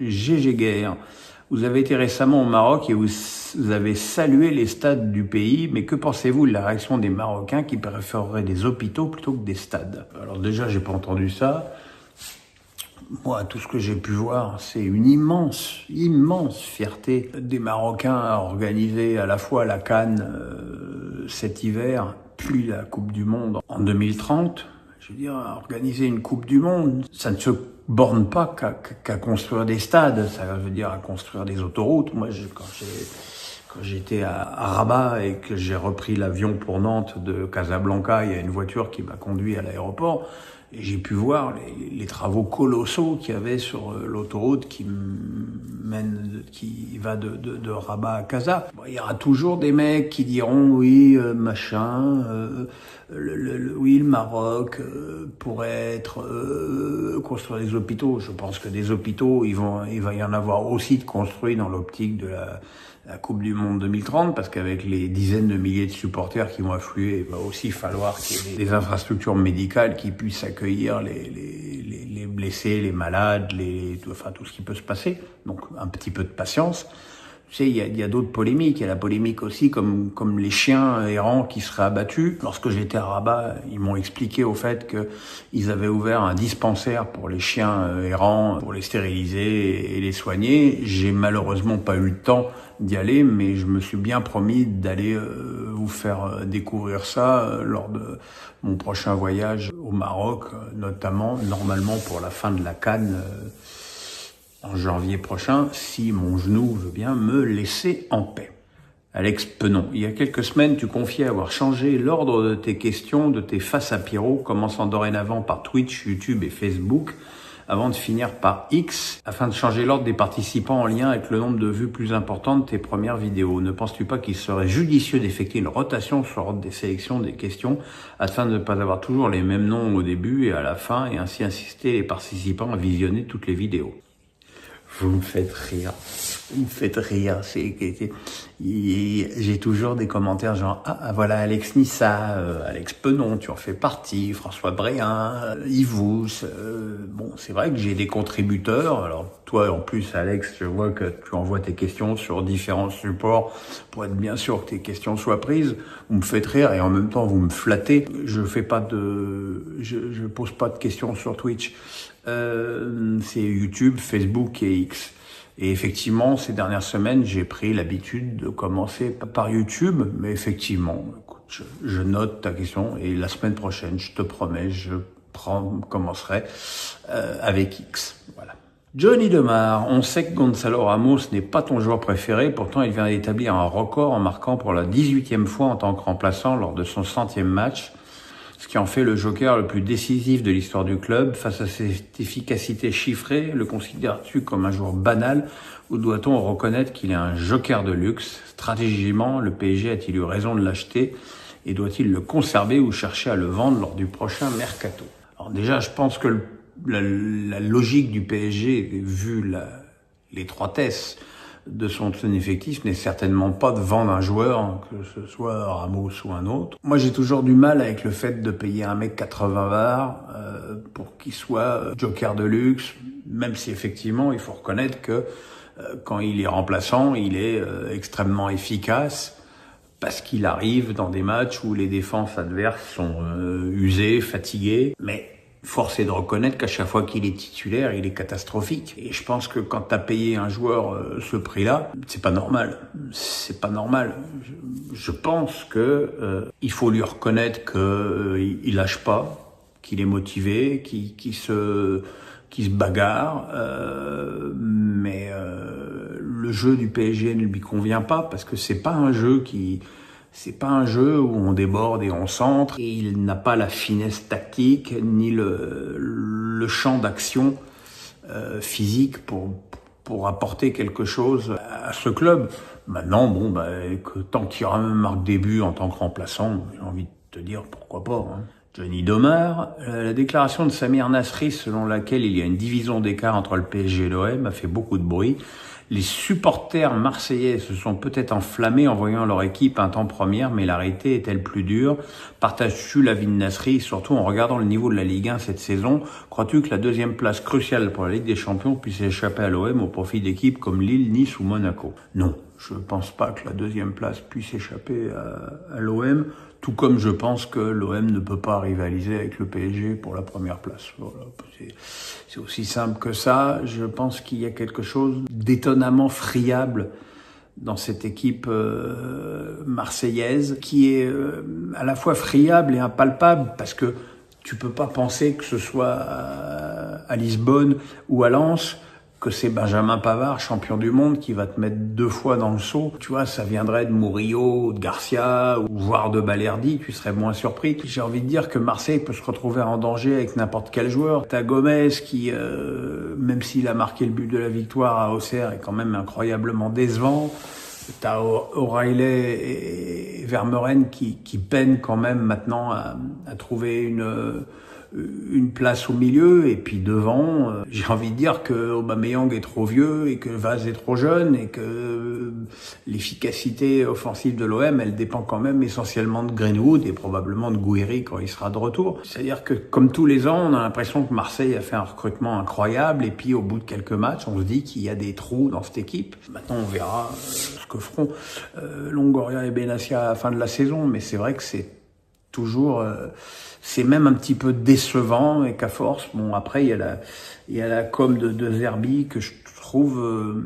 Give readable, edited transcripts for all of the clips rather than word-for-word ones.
GG Guerre. Vous avez été récemment au Maroc et vous avez salué les stades du pays, mais que pensez-vous de la réaction des Marocains qui préféreraient des hôpitaux plutôt que des stades? Alors déjà, j'ai pas entendu ça. Moi, tout ce que j'ai pu voir, c'est une immense fierté des Marocains à organiser à la fois la CAN cet hiver, puis la Coupe du Monde en 2030. Je veux dire, organiser une Coupe du Monde, ça ne se borne pas qu'à construire des stades, ça veut dire à construire des autoroutes. Moi, quand j'étais à Rabat et que j'ai repris l'avion pour Nantes de Casablanca, il y a une voiture qui m'a conduit à l'aéroport et j'ai pu voir les travaux colossaux qu'il y avait sur l'autoroute qui va de Rabat à Casa. Bon, il y aura toujours des mecs qui diront oui, oui, le Maroc pourrait être construire des hôpitaux. Je pense que des hôpitaux, il va y en avoir aussi de construits dans l'optique de la Coupe du Monde 2030, parce qu'avec les dizaines de milliers de supporters qui vont affluer, il va aussi falloir qu'il y ait des infrastructures médicales qui puissent accueillir les blessés, les malades, tout ce qui peut se passer. Donc un petit peu de patience. Tu sais, il y a d'autres polémiques. Il y a la polémique aussi comme les chiens errants qui seraient abattus. Lorsque j'étais à Rabat, ils m'ont expliqué au fait que ils avaient ouvert un dispensaire pour les chiens errants, pour les stériliser et les soigner. J'ai malheureusement pas eu le temps d'y aller, mais je me suis bien promis d'aller vous faire découvrir ça lors de mon prochain voyage au Maroc, notamment, normalement pour la fin de la CAN en janvier prochain, si mon genou veut bien me laisser en paix. Alex Penon, il y a quelques semaines, tu confiais avoir changé l'ordre de tes questions, de tes face à Pierrot, commençant dorénavant par Twitch, YouTube et Facebook, avant de finir par X, afin de changer l'ordre des participants en lien avec le nombre de vues plus important de tes premières vidéos. Ne penses-tu pas qu'il serait judicieux d'effectuer une rotation sur l'ordre des sélections des questions, afin de ne pas avoir toujours les mêmes noms au début et à la fin, et ainsi inciter les participants à visionner toutes les vidéos? Vous me faites rire. J'ai toujours des commentaires genre voilà Alex Nissa, Alex Penon, tu en fais partie, François Bréhin, Yvous. Bon, c'est vrai que j'ai des contributeurs. Alors toi en plus Alex, je vois que tu envoies tes questions sur différents supports pour être bien sûr que tes questions soient prises. Vous me faites rire et en même temps vous me flattez. Je pose pas de questions sur Twitch. C'est YouTube, Facebook et X. Et effectivement, ces dernières semaines, j'ai pris l'habitude de commencer par YouTube, mais effectivement, écoute, je note ta question et la semaine prochaine, je te promets, commencerai avec X. Voilà. Johnny Demar, on sait que Gonzalo Ramos n'est pas ton joueur préféré, pourtant il vient d'établir un record en marquant pour la 18e fois en tant que remplaçant lors de son 100e match. Ce qui en fait le joker le plus décisif de l'histoire du club. Face à cette efficacité chiffrée, le considères-tu comme un joueur banal ou doit-on reconnaître qu'il est un joker de luxe? Stratégiquement, le PSG a-t-il eu raison de l'acheter et doit-il le conserver ou chercher à le vendre lors du prochain mercato? Alors déjà, je pense que la logique du PSG, vu l'étroitesse de son effectif, n'est certainement pas de vendre un joueur, que ce soit Ramos ou un autre. Moi, j'ai toujours du mal avec le fait de payer un mec 80 bars pour qu'il soit joker de luxe, même si effectivement, il faut reconnaître que quand il est remplaçant, il est extrêmement efficace parce qu'il arrive dans des matchs où les défenses adverses sont usées, fatiguées, mais force est de reconnaître qu'à chaque fois qu'il est titulaire, il est catastrophique. Et je pense que quand t'as payé un joueur ce prix-là, c'est pas normal. C'est pas normal. Je pense que il faut lui reconnaître que il lâche pas, qu'il est motivé, qu'il se bagarre. Mais le jeu du PSG ne lui convient pas parce que c'est pas un jeu où on déborde et on centre, et il n'a pas la finesse tactique ni le champ d'action physique pour apporter quelque chose à ce club. Maintenant, tant qu'il y aura un marque des buts en tant que remplaçant, j'ai envie de te dire pourquoi pas. Hein. Johnny Domar. La déclaration de Samir Nasri selon laquelle il y a une division d'écart entre le PSG et l'OM a fait beaucoup de bruit. Les supporters marseillais se sont peut-être enflammés en voyant leur équipe un temps première, mais la réalité est-elle plus dure? Partages-tu l'avis de Nasri, surtout en regardant le niveau de la Ligue 1 cette saison? Crois-tu que la deuxième place cruciale pour la Ligue des Champions puisse échapper à l'OM au profit d'équipes comme Lille, Nice ou Monaco? Non, je pense pas que la deuxième place puisse échapper à l'OM, tout comme je pense que l'OM ne peut pas rivaliser avec le PSG pour la première place. Voilà, c'est aussi simple que ça. Je pense qu'il y a quelque chose d'étonnamment friable dans cette équipe marseillaise qui est à la fois friable et impalpable, parce que tu peux pas penser que ce soit à Lisbonne ou à Lens que c'est Benjamin Pavard, champion du monde, qui va te mettre 2 fois dans le seau. Tu vois, ça viendrait de Murillo, de Garcia, ou voire de Balerdi, tu serais moins surpris. J'ai envie de dire que Marseille peut se retrouver en danger avec n'importe quel joueur. T'as Gomez qui, même s'il a marqué le but de la victoire à Auxerre, est quand même incroyablement décevant. T'as O'Reilly et Vermeuren qui peinent quand même maintenant à trouver une place au milieu, et puis devant, j'ai envie de dire que Aubameyang est trop vieux et que Vaz est trop jeune, et que l'efficacité offensive de l'OM, elle dépend quand même essentiellement de Greenwood et probablement de Gouiri quand il sera de retour. C'est-à-dire que comme tous les ans, on a l'impression que Marseille a fait un recrutement incroyable, et puis au bout de quelques matchs, on se dit qu'il y a des trous dans cette équipe. Maintenant, on verra ce que feront Longoria et Benassia à la fin de la saison, mais c'est vrai que c'est toujours, c'est même un petit peu décevant, et qu'à force, bon, après, il y a la com de Zerbi que je trouve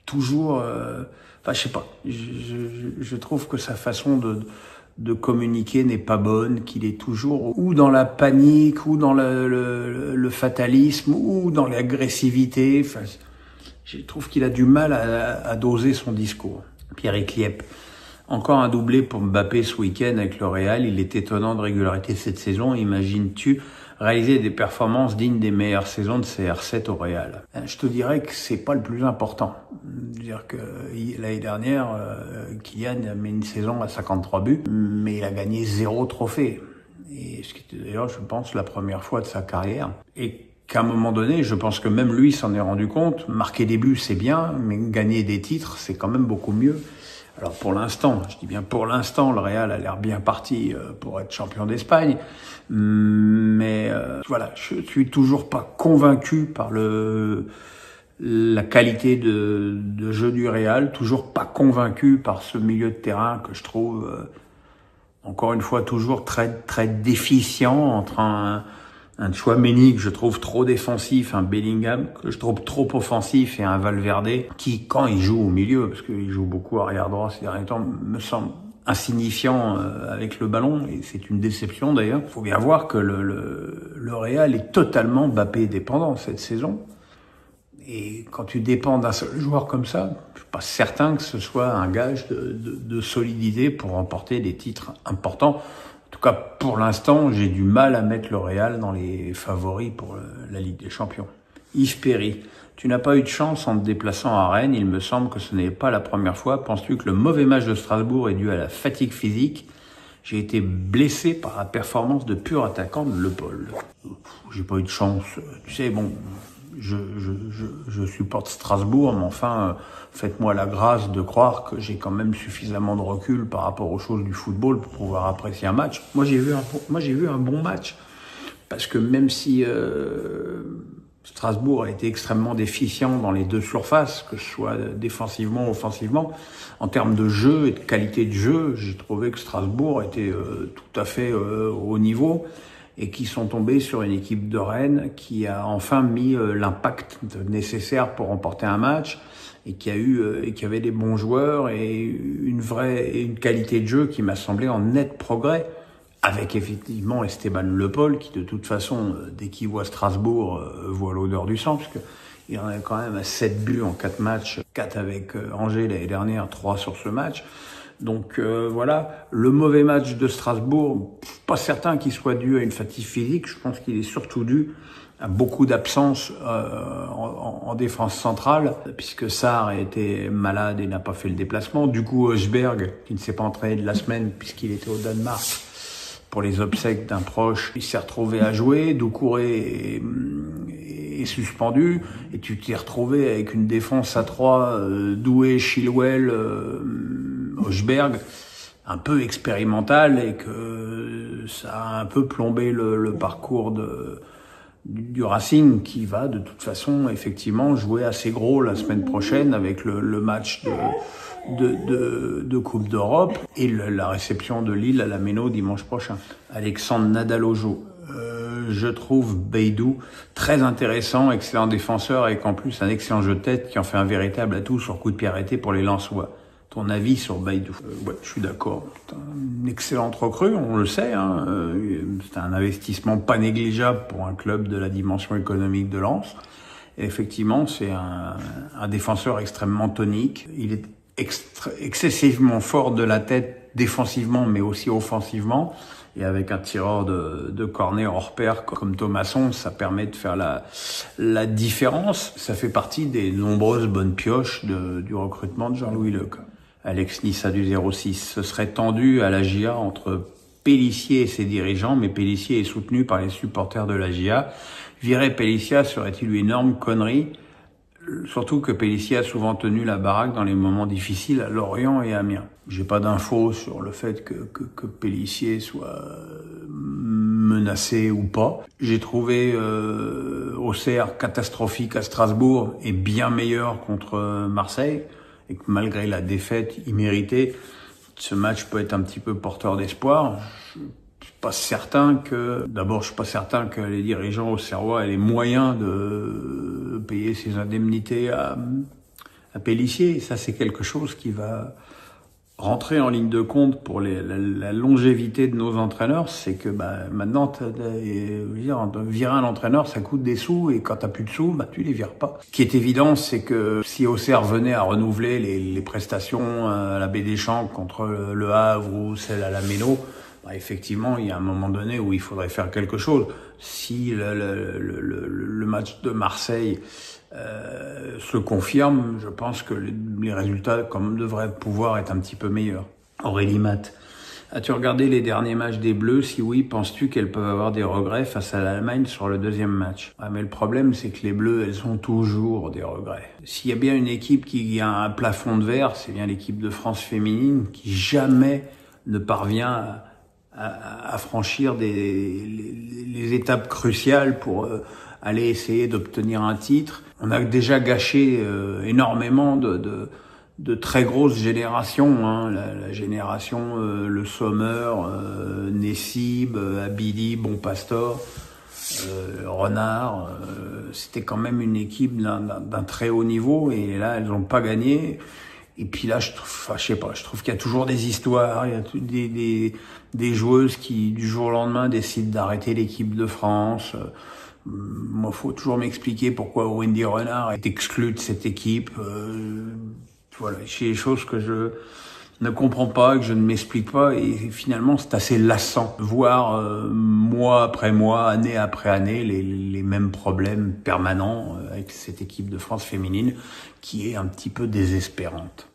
toujours, enfin, je sais pas, je trouve que sa façon de communiquer n'est pas bonne, qu'il est toujours ou dans la panique, ou dans le fatalisme, ou dans l'agressivité. Enfin, je trouve qu'il a du mal à doser son discours. Pierre Kliep. Encore un doublé pour Mbappé ce week-end avec le Real. Il est étonnant de régularité cette saison. Imagines-tu réaliser des performances dignes des meilleures saisons de CR7 au Real? Je te dirais que c'est pas le plus important. Dire que l'année dernière, Kylian a mis une saison à 53 buts, mais il a gagné 0 trophée. Et ce qui était d'ailleurs, je pense, la première fois de sa carrière. Et qu'à un moment donné, je pense que même lui s'en est rendu compte. Marquer des buts, c'est bien, mais gagner des titres, c'est quand même beaucoup mieux. Alors pour l'instant, je dis bien pour l'instant, le Real a l'air bien parti pour être champion d'Espagne, mais voilà, je suis toujours pas convaincu par la qualité de jeu du Real, toujours pas convaincu par ce milieu de terrain que je trouve encore une fois toujours très très déficient, entre un Tchouaméni que je trouve trop défensif, un Bellingham que je trouve trop offensif, et un Valverde qui, quand il joue au milieu, parce qu'il joue beaucoup arrière droit ces derniers temps, me semble insignifiant avec le ballon, et c'est une déception d'ailleurs. Il faut bien voir que le Real est totalement Mbappé dépendant cette saison. Et quand tu dépends d'un seul joueur comme ça, je suis pas certain que ce soit un gage de solidité pour remporter des titres importants. En tout cas, pour l'instant, j'ai du mal à mettre le Real dans les favoris pour la Ligue des Champions. Yves Perry, tu n'as pas eu de chance en te déplaçant à Rennes. Il me semble que ce n'est pas la première fois. Penses-tu que le mauvais match de Strasbourg est dû à la fatigue physique? J'ai été blessé par la performance de pur attaquant de Le Paul. J'ai pas eu de chance. Tu sais, bon, je supporte Strasbourg, mais enfin, faites-moi la grâce de croire que j'ai quand même suffisamment de recul par rapport aux choses du football pour pouvoir apprécier un match. Moi, j'ai vu un bon match, parce que même si Strasbourg a été extrêmement déficient dans les deux surfaces, que ce soit défensivement ou offensivement, en termes de jeu et de qualité de jeu, j'ai trouvé que Strasbourg était tout à fait au niveau, et qui sont tombés sur une équipe de Rennes qui a enfin mis l'impact nécessaire pour remporter un match, et qui avait des bons joueurs et une qualité de jeu qui m'a semblé en net progrès, avec effectivement Esteban Le Paul, qui de toute façon, dès qu'il voit Strasbourg, voit l'odeur du sang, parce que il en a quand même à 7 buts en 4 matchs, 4 avec Angers l'année dernière, 3 sur ce match. Donc voilà, le mauvais match de Strasbourg, pas certain qu'il soit dû à une fatigue physique. Je pense qu'il est surtout dû à beaucoup d'absences en défense centrale, puisque Sarr a été malade et n'a pas fait le déplacement. Du coup, Højbjerg, qui ne s'est pas entraîné de la semaine puisqu'il était au Danemark, pour les obsèques d'un proche. Il s'est retrouvé à jouer, Doucouré est suspendu, et tu t'es retrouvé avec une défense à 3, Doué, Chilwell, Hochberg, un peu expérimental, et que ça a un peu plombé le parcours du Racing, qui va de toute façon effectivement jouer assez gros la semaine prochaine avec le match de Coupe d'Europe et la réception de Lille à la Méno dimanche prochain. Alexandre Nadalojo. Je trouve Beidou très intéressant, excellent défenseur, et qu'en plus un excellent jeu de tête qui en fait un véritable atout sur coup de pied arrêté pour les Lensois. Ton avis sur Beidou? Ouais, je suis d'accord. C'est une excellente recrue, on le sait. C'est un investissement pas négligeable pour un club de la dimension économique de Lens. Et effectivement, c'est un défenseur extrêmement tonique. Il est excessivement fort de la tête défensivement, mais aussi offensivement. Et avec un tireur de corner hors pair comme Thomasson, ça permet de faire la différence. Ça fait partie des nombreuses bonnes pioches du recrutement de Jean-Louis Leque. Alex Nissa du 06. Ce serait tendu à la GIA entre Pélissier et ses dirigeants, mais Pélissier est soutenu par les supporters de la GIA. Virer Pélissier serait-il une énorme connerie? Surtout que Pélissier a souvent tenu la baraque dans les moments difficiles à Lorient et Amiens. J'ai pas d'infos sur le fait que Pélissier soit menacé ou pas. J'ai trouvé Auxerre catastrophique à Strasbourg et bien meilleur contre Marseille, et que malgré la défaite imméritée, ce match peut être un petit peu porteur d'espoir. Je suis pas certain que les dirigeants auxerrois aient les moyens de payer ces indemnités à Pélissier. Ça, c'est quelque chose qui va rentrer en ligne de compte pour la longévité de nos entraîneurs. C'est que maintenant, virer un entraîneur, ça coûte des sous, et quand t'as plus de sous, tu les vires pas. Ce qui est évident, c'est que si Auxerre venait à renouveler les prestations à la Baie des Champs contre le Havre ou celle à la Méno, effectivement, il y a un moment donné où il faudrait faire quelque chose. Si le match de Marseille se confirme, je pense que les résultats devraient pouvoir être un petit peu meilleurs. Aurélie Matt. As-tu regardé les derniers matchs des Bleus? Si oui, penses-tu qu'elles peuvent avoir des regrets face à l'Allemagne sur le deuxième match? Mais le problème, c'est que les Bleus, elles ont toujours des regrets. S'il y a bien une équipe qui a un plafond de verre, c'est bien l'équipe de France féminine, qui jamais ne parvient à franchir les étapes cruciales pour aller essayer d'obtenir un titre. On a déjà gâché énormément de très grosses générations, la génération Le Sommer, Nessib, Abidi, Bonpastor, Renard. C'était quand même une équipe d'un très haut niveau, et là elles n'ont pas gagné. Et puis là, je trouve qu'il y a toujours des histoires, il y a des joueuses qui, du jour au lendemain, décident d'arrêter l'équipe de France. Moi, faut toujours m'expliquer pourquoi Wendy Renard est exclue de cette équipe. Voilà, c'est des choses que je ne comprends pas, que je ne m'explique pas, et finalement, c'est assez lassant. Voir mois après mois, année après année, les mêmes problèmes permanents avec cette équipe de France féminine qui est un petit peu désespérante.